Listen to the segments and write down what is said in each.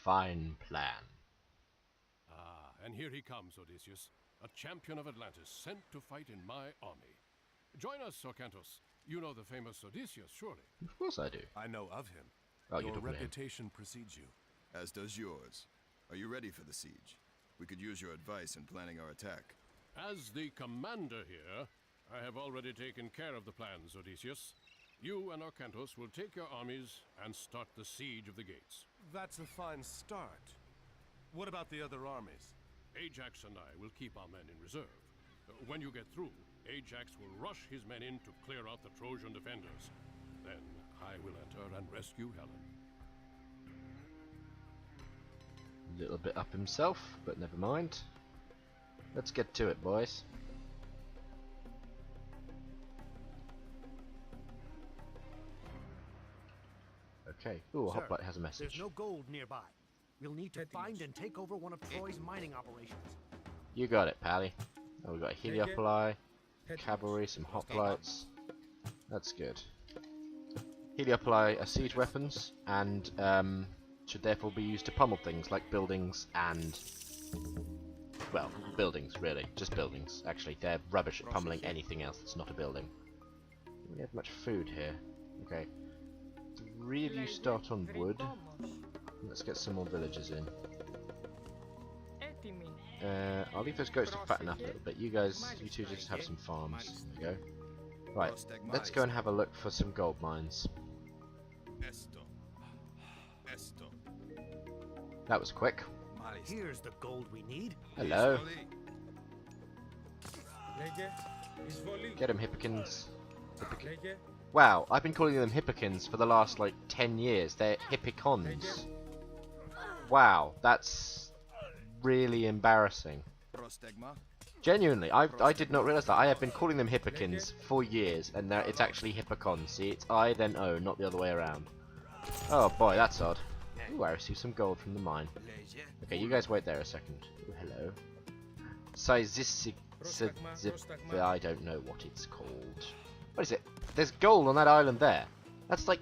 fine plan. Ah, and here he comes, Odysseus, a champion of Atlantis, sent to fight in my army. Join us, Sorcantos. You know the famous Odysseus, surely? Of course I do. I know of him. Oh, you Your don't know him. reputation precedes you. As does yours. Are you ready for the siege? We could use your advice in planning our attack. As the commander here, I have already taken care of the plans, Odysseus. You and Orcantos will take your armies and start the siege of the gates. That's a fine start. What about the other armies? Ajax and I will keep our men in reserve. When you get through, Ajax will rush his men in to clear out the Trojan defenders. Then I will enter and rescue Helen. A little bit up himself, but never mind. Let's get to it, boys. Okay. Ooh, Sir, Hoplite has a message. There's no gold nearby. We'll need to find and take over one of Troy's mining operations. You got it, Pally. Oh, we got Heliopoli, cavalry, some hoplites. That's good. Heliopoli are siege weapons, and should therefore be used to pummel things like buildings and... well, buildings, really. Just buildings. Actually, they're rubbish at pummeling anything else that's not a building. Do we have much food here? Okay. 3 of you start on wood. Let's get some more villagers in. I'll leave those goats to fatten up a little bit. You guys, you two just have some farms. There we go. Right, let's go and have a look for some gold mines. That was quick. Here's the gold we need. Hello. Get him, Hippikins. Wow, I've been calling them Hippikins for the last, like, 10 years. They're Hippikons. Wow, that's really embarrassing. Genuinely, I did not realise that. I have been calling them Hippikins for years, and now it's actually Hippikons. See, it's I then O, not the other way around. Oh boy, that's odd. Ooh, I received some gold from the mine. Okay, you guys wait there a second. Ooh, hello. I don't know what it's called. What is it? There's gold on that island there. That's like...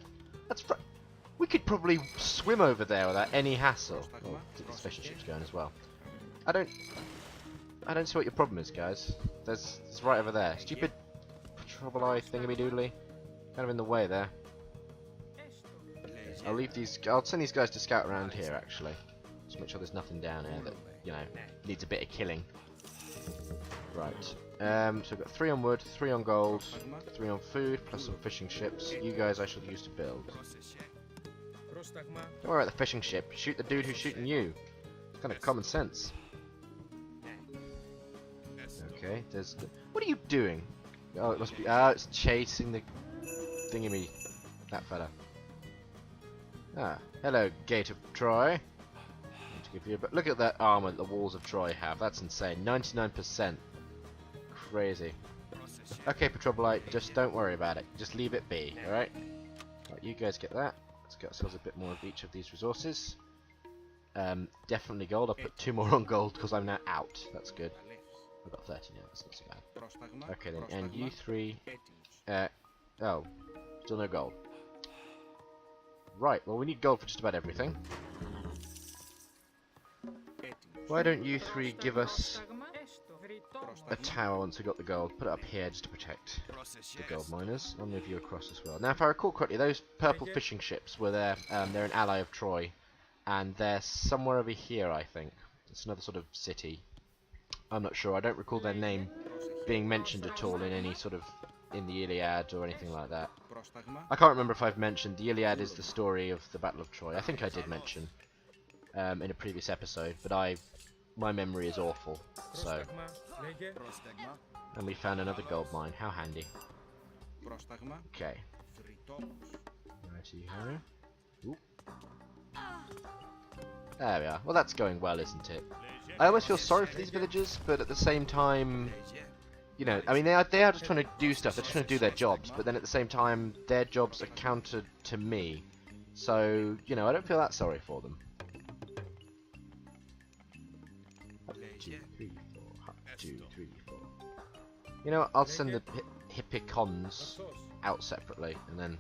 we could probably swim over there without any hassle. Oh, this fishing ship's going as well. I don't see what your problem is, guys. It's right over there. Stupid trouble eye thingammy-doodly. Kind of in the way there. I'll send these guys to scout around here, actually. Just make sure there's nothing down here that, you know, needs a bit of killing. Right. So we've got 3 on wood, 3 on gold, 3 on food, plus some fishing ships. You guys I shall use to build. Don't worry about the fishing ship. Shoot the dude who's shooting you. It's kind of common sense. Okay, there's... What are you doing? Oh, it must be... Ah, it's chasing the... thingy-me. That fella. Ah, hello, Gate of Troy. But look at that armor that the walls of Troy have. That's insane. 99%. Crazy. Okay, Petrobolite, just don't worry about it. Just leave it be, alright? Right, you guys get that. Let's get ourselves a bit more of each of these resources. Definitely gold. I'll put 2 more on gold because I'm now out. That's good. I've got 30 now. That's not so bad. Okay then, and you 3... oh, still no gold. Right, well we need gold for just about everything. Why don't you 3 give us a tower once we got the gold? Put it up here just to protect the gold miners. I'll move you across as well. Now if I recall correctly, those purple fishing ships were there. They're an ally of Troy. And they're somewhere over here, I think. It's another sort of city. I'm not sure. I don't recall their name being mentioned at all in any sort of... in the Iliad or anything like that. I can't remember if I've mentioned. The Iliad is the story of the Battle of Troy. I think I did mention in a previous episode, but my memory is awful. So, and we found another gold mine. How handy. Okay. Righty-ho. Ooh. There we are. Well, that's going well, isn't it? I almost feel sorry for these villagers, but at the same time, you know, I mean, they are just trying to do stuff. They're just trying to do their jobs, but then at the same time, their jobs are countered to me. So, you know, I don't feel that sorry for them. 2, 3, 4. 2, 3, 4. You know what? I'll send the Hippikons out separately, and then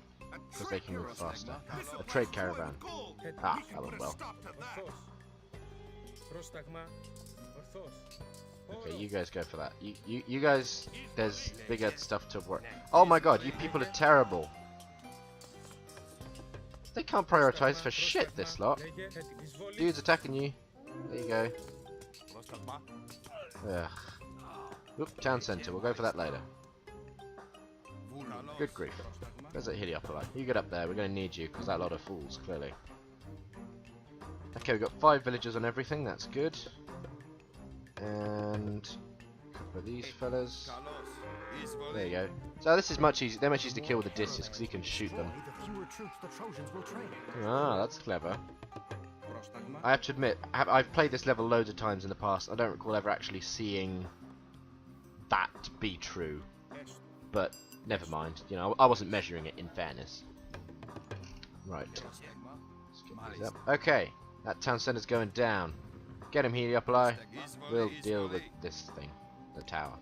because they can move faster. A trade caravan. Ah, that went well. Okay, you guys go for that. You guys, there's bigger stuff to work. Oh my god, you people are terrible. They can't prioritize for shit, this lot. Dude's attacking you. There you go. Ugh. Oop, town centre. We'll go for that later. Good grief. Where's that Heliopolis? You get up there. We're going to need you, because that lot of fools, clearly. Okay, we've got 5 villagers on everything. That's good. And a couple of these fellas. There you go. So this is much easier. They're much easier to kill with Odysseus, because he can shoot them. Ah, that's clever. I have to admit, I've played this level loads of times in the past. I don't recall ever actually seeing that be true. But never mind. You know, I wasn't measuring it in fairness. Right. Let's get these up. Okay, that town center's going down. Get him, Heliopolis. We'll deal with this thing, the tower.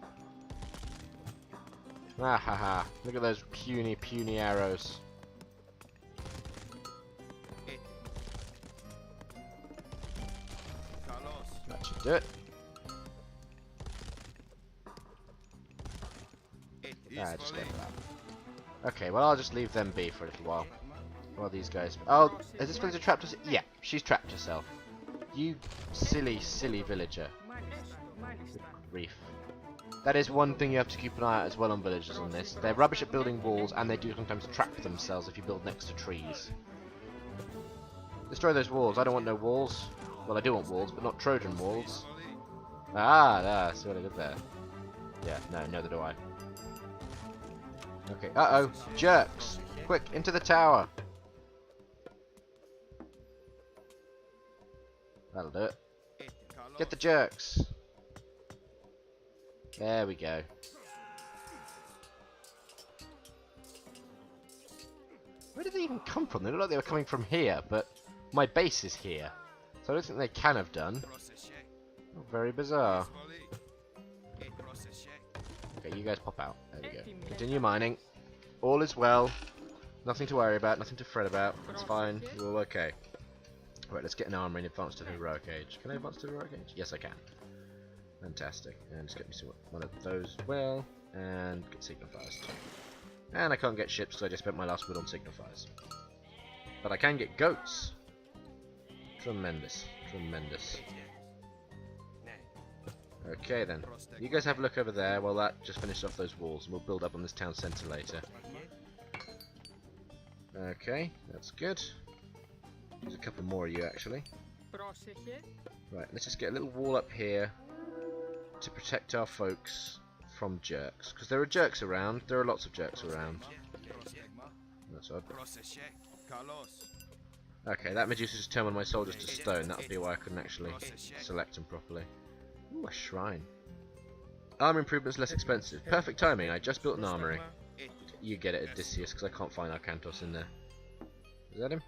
Ah ha ha! Look at those puny arrows. That should do it. Ah, just go for that. Okay, well I'll just leave them be for a little while. While these guys... Oh, is this villager trapped herself? Yeah, she's trapped herself. You silly villager. Good grief. That is one thing you have to keep an eye out as well on villagers on this. They're rubbish at building walls, and they do sometimes trap themselves if you build next to trees. Destroy those walls. I don't want no walls. Well, I do want walls, but not Trojan walls. Ah, that's what I did there. Yeah, no, neither do I. Okay, uh-oh. Jerks! Quick, into the tower! That'll do it. Get the jerks! There we go. Where did they even come from? They look like they were coming from here, but my base is here. So I don't think they can have done. Oh, very bizarre. Okay, you guys pop out. There we go. Continue mining. All is well. Nothing to worry about, nothing to fret about. It's fine. We're all okay. Right, let's get an armor and advance to the heroic age. Can I advance to the heroic age? Yes, I can. Fantastic. And just get me one of those as well. And get signifiers too. And I can't get ships because I just spent my last wood on signifiers. But I can get goats. Tremendous. Tremendous. Okay then. You guys have a look over there while that just finishes off those walls. And we'll build up on this town centre later. Okay, that's good. There's a couple more of you actually. Right, let's just get a little wall up here to protect our folks from jerks. Because there are jerks around. There are lots of jerks around. That's odd. Okay, that Medusa just turned one of my soldiers to stone. That would be why I couldn't actually select them properly. Ooh, a shrine. Armor improvements less expensive. Perfect timing. I just built an armory. You get it, Odysseus, because I can't find Arcantos in there. Is that him?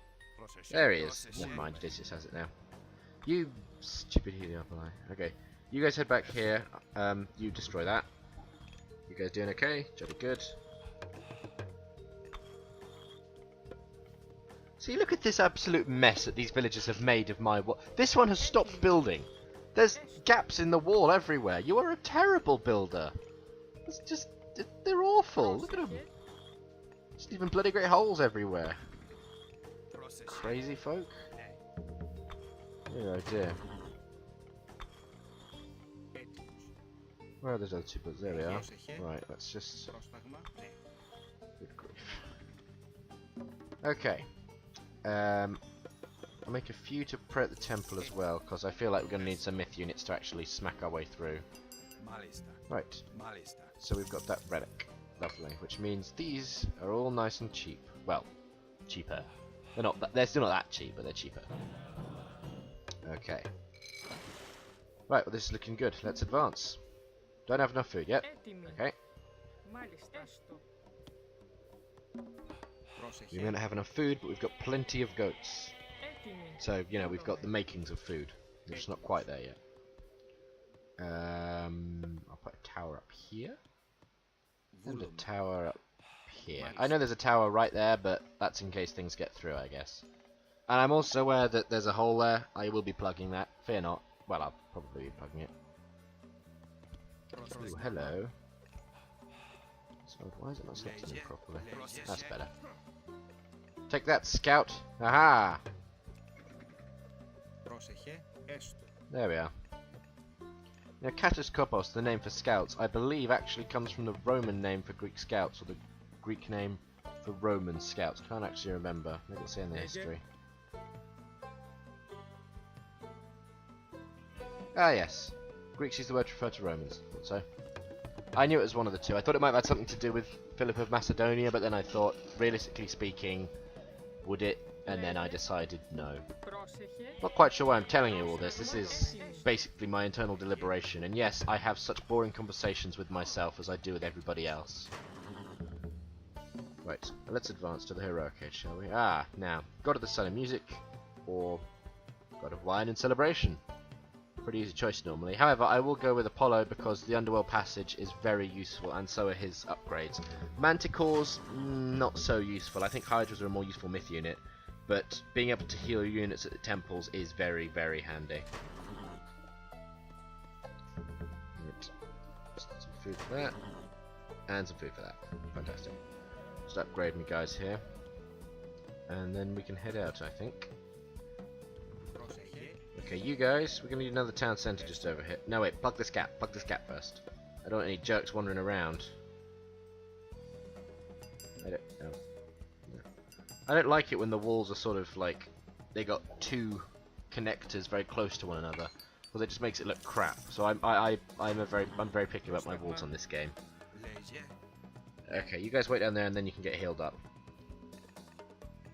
There he is. Never mind, Odysseus has it now. You stupid Heliopolis. Okay, you guys head back here. You destroy that. You guys doing okay? Jolly good. See, look at this absolute mess that these villagers have made of my wall. This one has stopped building. There's gaps in the wall everywhere. You are a terrible builder. It's just... they're awful. Look at them. Just even bloody great holes everywhere. Crazy folk. Oh dear. Where are those other two builds? There we are. Right, let's just... Good grief. Okay. I'll make a few to pray at the temple as well, because I feel like we're going to need some myth units to actually smack our way through. Right. So we've got that relic. Lovely. Which means these are all nice and cheap. Well, cheaper. They're not. They're still not that cheap, but they're cheaper. Okay. Right. Well, this is looking good. Let's advance. Don't have enough food yet. Okay. We may not have enough food, but we've got plenty of goats. So, you know, we've got the makings of food. We're just not quite there yet. I'll put a tower up here. And a tower up here. I know there's a tower right there, but that's in case things get through, I guess. And I'm also aware that there's a hole there. I will be plugging that. Fear not. Well, I'll probably be plugging it. Ooh, hello. So why is it not selecting it properly? That's better. Take that, scout! Aha! There we are. Now, Katus Kopos, the name for scouts, I believe actually comes from the Roman name for Greek scouts, or the Greek name for Roman scouts. Can't actually remember. Maybe it's in the history. Ah, yes. Greeks use the word to refer to Romans. Thought so. I knew it was one of the two. I thought it might have had something to do with Philip of Macedonia, but then I thought, realistically speaking, would it? And then I decided no. Not quite sure why I'm telling you all this. This is basically my internal deliberation. And yes, I have such boring conversations with myself as I do with everybody else. Right, let's advance to the heroic age, shall we? Ah, now, God of the Sun and Music, or God of Wine and Celebration. Pretty easy choice normally. However, I will go with Apollo because the Underworld Passage is very useful, and so are his upgrades. Manticores, not so useful. I think Hydras are a more useful myth unit, but being able to heal units at the temples is very, very handy. Right. Some food for that, and some food for that. Fantastic. Just upgrade me guys here, and then we can head out, I think. Okay, you guys, we're going to need another town centre just over here. No, wait, plug this gap first. I don't want any jerks wandering around. I don't like it when the walls are sort of like, they got two connectors very close to one another, because it just makes it look crap. So I'm very picky about my walls on this game. Okay, you guys wait down there and then you can get healed up.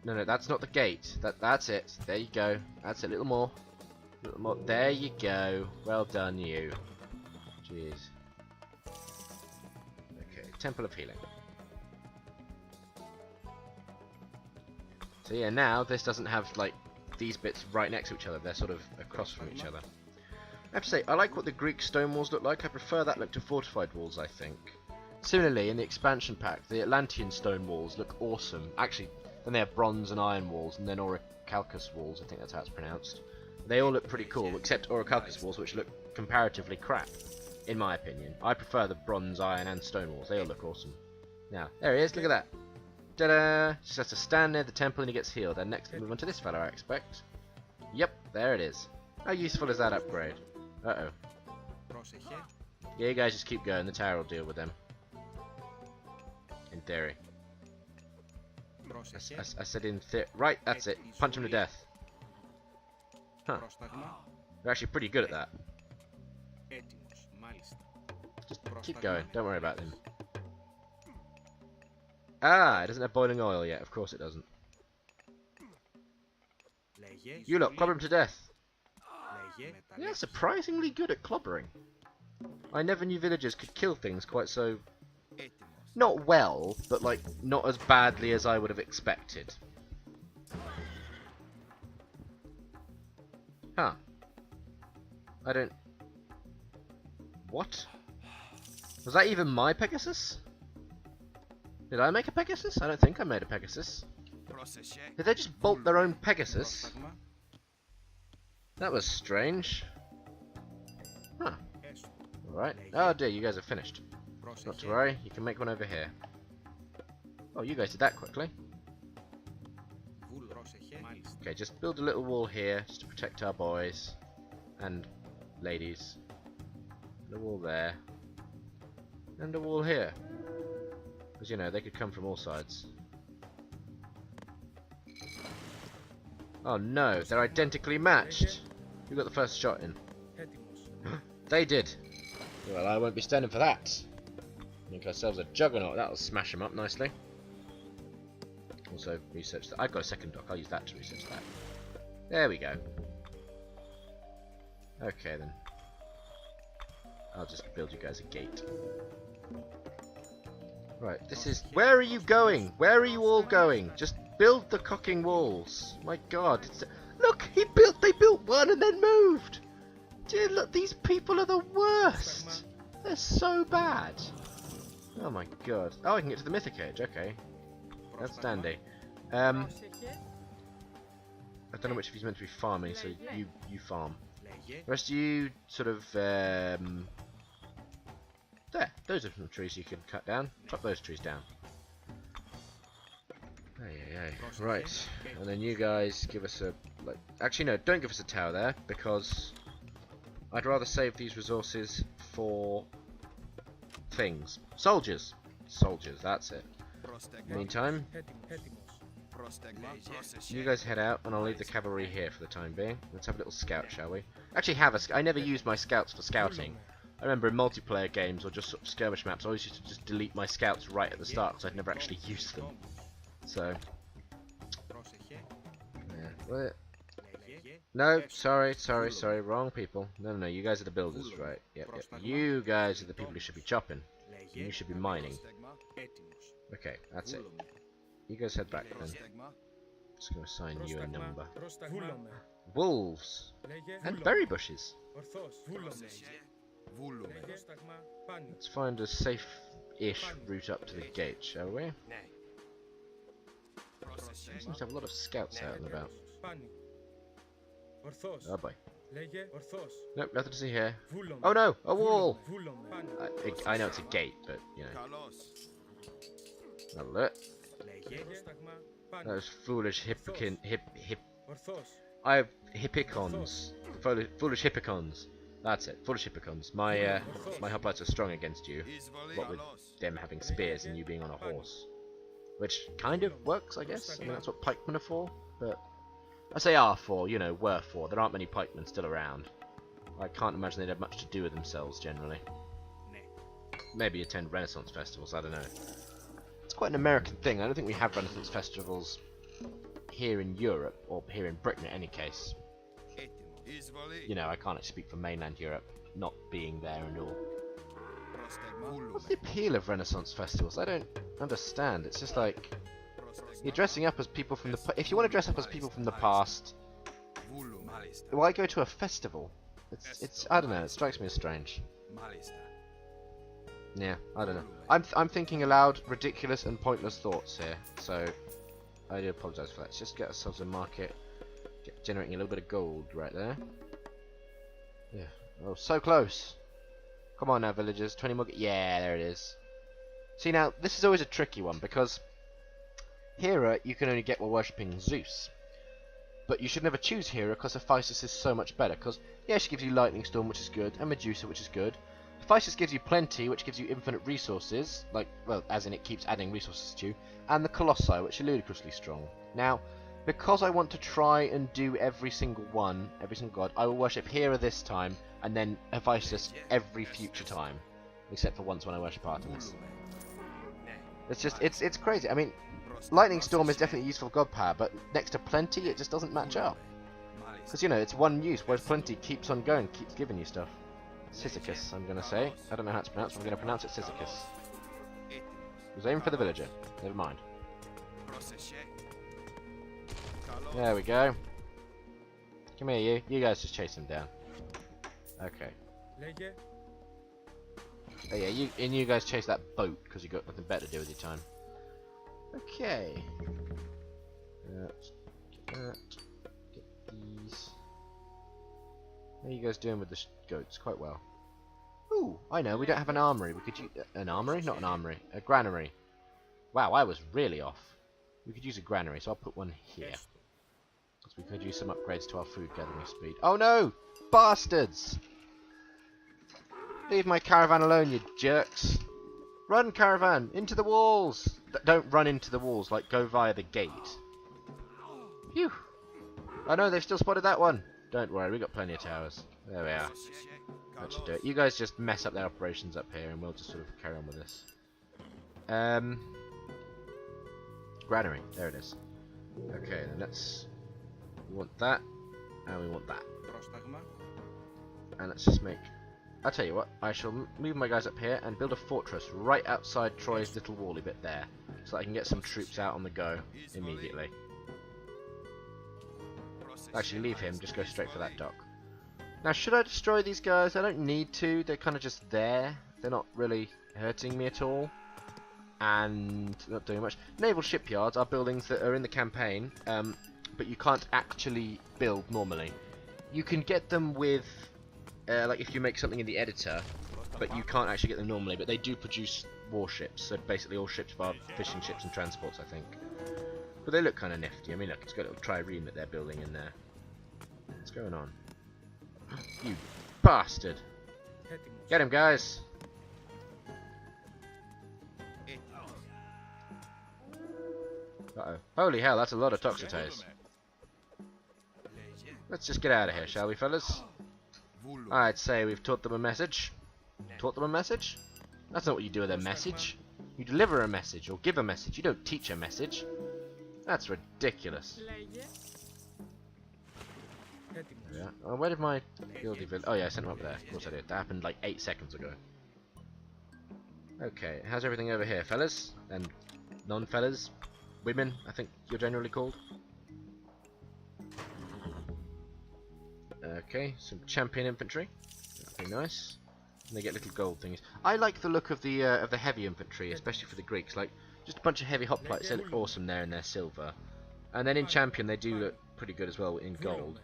No, that's not the gate. That's it. There you go. That's it. A little more. There you go. Well done, you. Jeez. Okay, Temple of Healing. So yeah, now this doesn't have like these bits right next to each other. They're sort of across from each other. I have to say, I like what the Greek stone walls look like. I prefer that look to fortified walls, I think. Similarly, in the expansion pack, the Atlantean stone walls look awesome. Actually, then they have bronze and iron walls, and then Orichalcus walls. I think that's how it's pronounced. They all look pretty cool, except Orichalcus walls, which look comparatively crap, in my opinion. I prefer the bronze, iron, and stone walls. They all look awesome. Now, there he is. Look at that. Ta-da! Just has to stand near the temple and he gets healed. And next, we move on to this fella, I expect. Yep, there it is. How useful is that upgrade? Uh-oh. Yeah, you guys just keep going. The tower will deal with them. In theory. I said in theory. Right, that's it. Punch him to death. Huh. They're actually pretty good at that. Just keep going. Don't worry about them. Ah, it doesn't have boiling oil yet. Of course it doesn't. You lot, clobber him to death. Yeah, surprisingly good at clobbering. I never knew villagers could kill things quite so... Not well, but like, not as badly as I would have expected. Huh. I don't... What? Was that even my Pegasus? Did I make a Pegasus? I don't think I made a Pegasus. Did they just bolt their own Pegasus? That was strange. Huh. Alright. Oh dear, you guys are finished. Not to worry, you can make one over here. Oh, you guys did that quickly. Okay, just build a little wall here, just to protect our boys. And ladies. And a wall there. And a wall here. Because, you know, they could come from all sides. Oh no, they're identically matched! Who got the first shot in? They did! Well, I won't be standing for that. Make ourselves a juggernaut, that'll smash them up nicely. Also, research that. I've got a second dock, I'll use that to research that. There we go. Okay then. I'll just build you guys a gate. Right, this is... Where are you going? Where are you all going? Just build the cocking walls. My god. Look, they built one and then moved. Dude, look, these people are the worst. They're so bad. Oh my god. Oh, I can get to the mythic age. Okay. That's dandy. I don't know which of you's meant to be farming, so you farm. The rest of you sort of there. Those are some trees you can cut down. Chop those trees down. Right, and then you guys give us a actually no, don't give us a tower there because I'd rather save these resources for things. Soldiers, that's it. Meantime, you guys head out, and I'll leave the cavalry here for the time being. Let's have a little scout, shall we? Actually, I never used my scouts for scouting. I remember in multiplayer games or just sort of skirmish maps, I always used to just delete my scouts right at the start because I'd never actually used them. So, yeah. No, sorry, wrong people. No, you guys are the builders, right? Yep. You guys are the people who should be chopping. And you should be mining. Okay, that's it. You guys head back then. Just gonna assign you a number. Wolves! And berry bushes! Let's find a safe-ish route up to the gate, shall we? There seems to have a lot of scouts out and about. Oh boy. Nope, nothing to see here. Oh no! A wall! I know it's a gate, but, you know. That'll do it. Those foolish I have hippicons. Foolish hippicons. That's it. Foolish hippicons. My hoplites are strong against you. What with them having spears and you being on a horse. Which kind of works, I guess. I mean, that's what pikemen are for. But I say are for, you know, were for. There aren't many pikemen still around. I can't imagine they'd have much to do with themselves, generally. Maybe attend Renaissance festivals, I don't know. It's quite an American thing. I don't think we have Renaissance festivals here in Europe, or here in Britain in any case. You know, I can't actually speak for mainland Europe, not being there and all. What's the appeal of Renaissance festivals? I don't understand. It's just like, you're dressing up as people from the... If you want to dress up as people from the past, why go to a festival? It's I don't know, it strikes me as strange. Yeah, I don't know. I'm thinking aloud ridiculous and pointless thoughts here, so I do apologise for that. Let's just get ourselves a market, generating a little bit of gold right there. Yeah. Oh, so close. Come on now, villagers. 20 more. Yeah, there it is. See, now this is always a tricky one because Hera you can only get while worshipping Zeus. But you should never choose Hera because Hephaestus is so much better. Because yeah, she gives you Lightning Storm, which is good, and Medusa, which is good. Hephaestus gives you plenty, which gives you infinite resources, like, well, as in it keeps adding resources to you, and the Colossi, which are ludicrously strong. Now, because I want to try and do every single one, every single god, I will worship Hera this time, and then Hephaestus every future time, except for once when I worship Artemis. It's just, it's crazy. I mean, Lightning Storm is definitely useful god power, but next to Plenty, it just doesn't match up. Because, you know, it's one use, whereas Plenty keeps on going, keeps giving you stuff. Sisychus, I'm gonna say. I don't know how it's pronounced, but I'm gonna pronounce it Sisychus. I was aiming for the villager. Never mind. There we go. Come here, you. You guys just chase him down. Okay. Oh yeah, you guys chase that boat because you got nothing better to do with your time. Okay. Get that. Get these. How are you guys doing with the goats? Quite well. Ooh, I know, we don't have an armory. We could use an armory? Not an armory. A granary. Wow, I was really off. We could use a granary, so I'll put one here. Because we could use some upgrades to our food gathering speed. Oh no! Bastards! Leave my caravan alone, you jerks. Run, caravan! Into the walls! Don't run into the walls, like go via the gate. Phew! Oh no, they've still spotted that one! Don't worry, we've got plenty of towers. There we are. That should do it. You guys just mess up their operations up here and we'll just sort of carry on with this. Granary. There it is. Okay, then let's... We want that, and we want that. And let's just make... I'll tell you what, I shall move my guys up here and build a fortress right outside Troy's little wally bit there. So that I can get some troops out on the go immediately. Actually, leave him, just go straight for that dock. Now, should I destroy these guys? I don't need to, they're kind of just there. They're not really hurting me at all. And not doing much. Naval shipyards are buildings that are in the campaign. but you can't actually build normally. You can get them with, like if you make something in the editor, but you can't actually get them normally, but they do produce warships, so basically all ships bar fishing ships and transports, I think. But they look kind of nifty. I mean, look, it's got a little trireme that they're building in there. What's going on? You bastard! Get him, guys! Uh-oh. Holy hell, that's a lot of Toxotes. Let's just get out of here, shall we, fellas? I'd say we've taught them a message. Taught them a message? That's not what you do with a message. You deliver a message, or give a message. You don't teach a message. That's ridiculous. Yeah. Oh, where did my guilty villain... Oh yeah, I sent him up there. Of course I did. That happened like 8 seconds ago. Okay, how's everything over here, fellas? And non-fellas? Women, I think you're generally called. Okay, some champion infantry. That'd be nice. And they get little gold things. I like the look of the heavy infantry, especially for the Greeks. Like, just a bunch of heavy hoplites. They look awesome there in their silver. And then in champion, they do look pretty good as well in gold.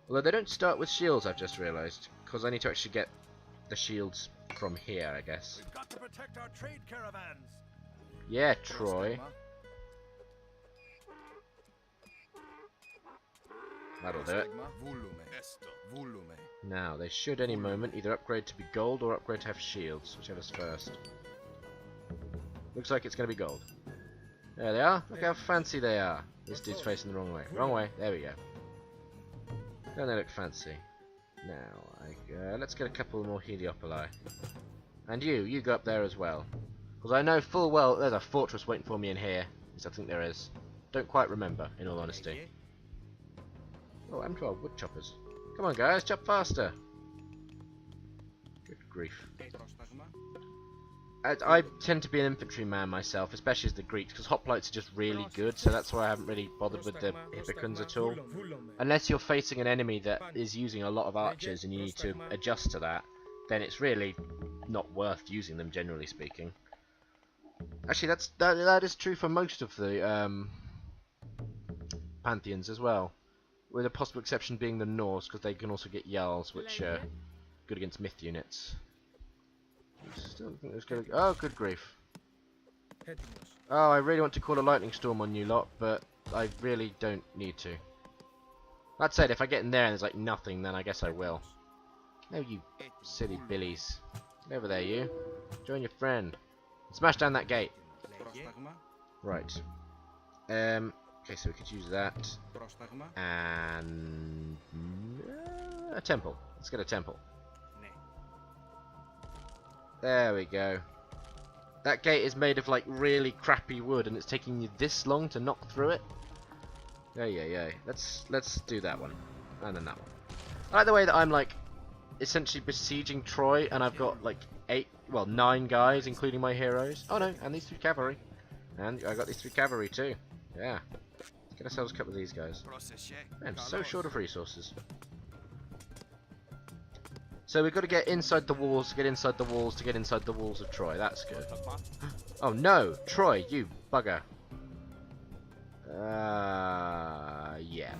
Although they don't start with shields, I've just realised, because I need to actually get the shields from here, I guess. We've got to protect our trade caravans. Yeah, Troy. That'll do it. Now, they should any moment either upgrade to be gold or upgrade to have shields, whichever's first. Looks like it's going to be gold. There they are. Look how fancy they are. This dude's facing the wrong way. Wrong way. There we go. Don't they look fancy? Now, let's get a couple more Heliopoli. And you go up there as well. Because I know full well there's a fortress waiting for me in here. At least I think there is. Don't quite remember, in all honesty. Oh, M12 wood choppers. Come on, guys, chop faster. Good grief. I tend to be an infantryman myself, especially as the Greeks, because hoplites are just really good, so that's why I haven't really bothered with the hippicons at all. Unless you're facing an enemy that is using a lot of archers and you need to adjust to that, then it's really not worth using them, generally speaking. Actually, that is true for most of the pantheons as well, with a possible exception being the Norse, because they can also get Jarls, which are good against myth units. Still think there's gonna... Oh, good grief. Oh, I really want to call a lightning storm on you lot, but I really don't need to. That said, if I get in there and there's like nothing, then I guess I will. No, you silly billies. Get over there, you. Join your friend. Smash down that gate. Right. Okay, so we could use that. And... a temple. Let's get a temple. There we go. That gate is made of like really crappy wood, and it's taking you this long to knock through it. Yeah. Let's do that one, and then that one. I like the way that I'm like essentially besieging Troy, and I've got like 9 guys, including my heroes. Oh no, and these 3 cavalry, and I got these 3 cavalry too. Yeah. Let's get ourselves a couple of these guys. I'm so short of resources. So we've got to get inside the walls, to get inside the walls, to get inside the walls of Troy. That's good. Oh no! Troy, you bugger. Yeah. There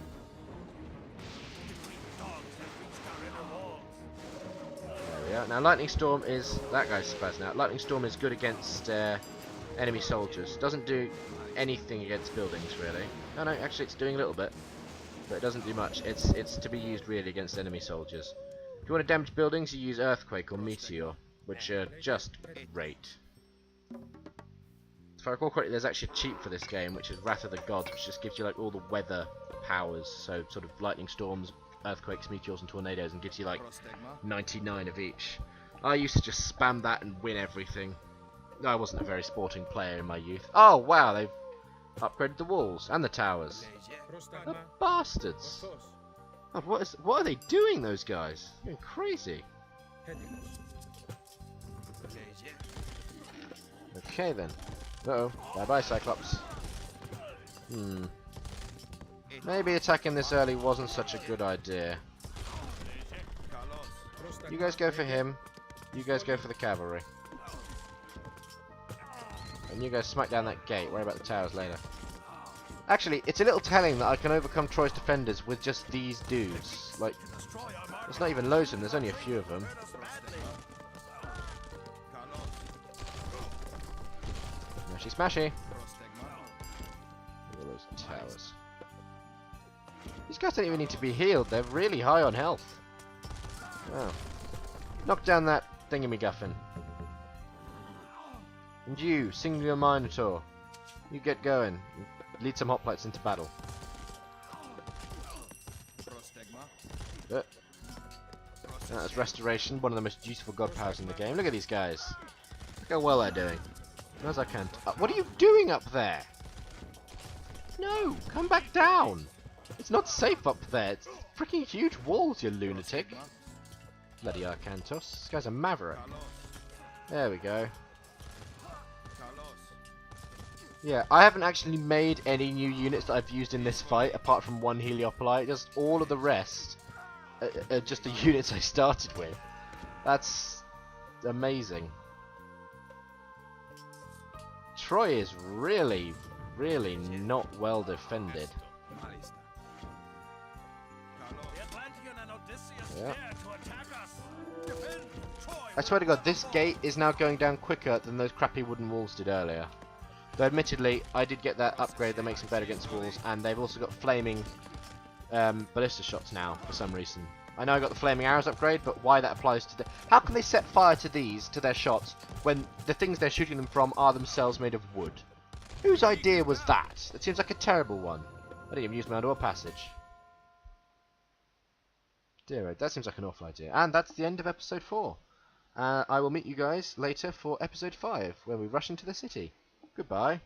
we are. Now Lightning Storm is... that guy's spazzing out. Lightning Storm is good against enemy soldiers. Doesn't do anything against buildings, really. Oh no, actually it's doing a little bit. But it doesn't do much. It's to be used really against enemy soldiers. If you want to damage buildings, you use Earthquake or Meteor, which are just great. If I recall correctly, there's actually a cheat for this game, which is Wrath of the Gods, which just gives you like all the weather powers, so sort of lightning storms, earthquakes, meteors, and tornadoes, and gives you like 99 of each. I used to just spam that and win everything. I wasn't a very sporting player in my youth. Oh wow, they've upgraded the walls and the towers. The bastards! Oh, what are they doing, those guys? They're going crazy. Okay then. Uh-oh. Bye-bye, Cyclops. Maybe attacking this early wasn't such a good idea. You guys go for him. You guys go for the cavalry. And you guys smack down that gate. Worry about the towers later. Actually, it's a little telling that I can overcome Troy's defenders with just these dudes. Like, there's not even loads of them, there's only a few of them. Smashy smashy! Look at those towers. These guys don't even need to be healed, they're really high on health. Wow. Knock down that thingamiguffin. And you, Singular Minotaur, you get going. Lead some hoplites into battle. That's Restoration, one of the most useful god powers in the game. Look at these guys. Look how well they're doing. As I can. What are you doing up there? No, come back down. It's not safe up there. It's freaking huge walls, you lunatic. Bloody Arcantos. This guy's a maverick. There we go. Yeah, I haven't actually made any new units that I've used in this fight, apart from one Heliopolite. Just all of the rest are just the units I started with. That's amazing. Troy is really, really not well defended. Yeah. I swear to God, this gate is now going down quicker than those crappy wooden walls did earlier. Though admittedly, I did get that upgrade that makes them better against walls, and they've also got flaming ballista shots now, for some reason. I know I got the flaming arrows upgrade, but why that applies to the... How can they set fire to these, to their shots, when the things they're shooting them from are themselves made of wood? Whose idea was that? That seems like a terrible one. I didn't even use my underwater passage. Dear, that seems like an awful idea. And that's the end of episode 4. I will meet you guys later for episode 5, where we rush into the city. Goodbye.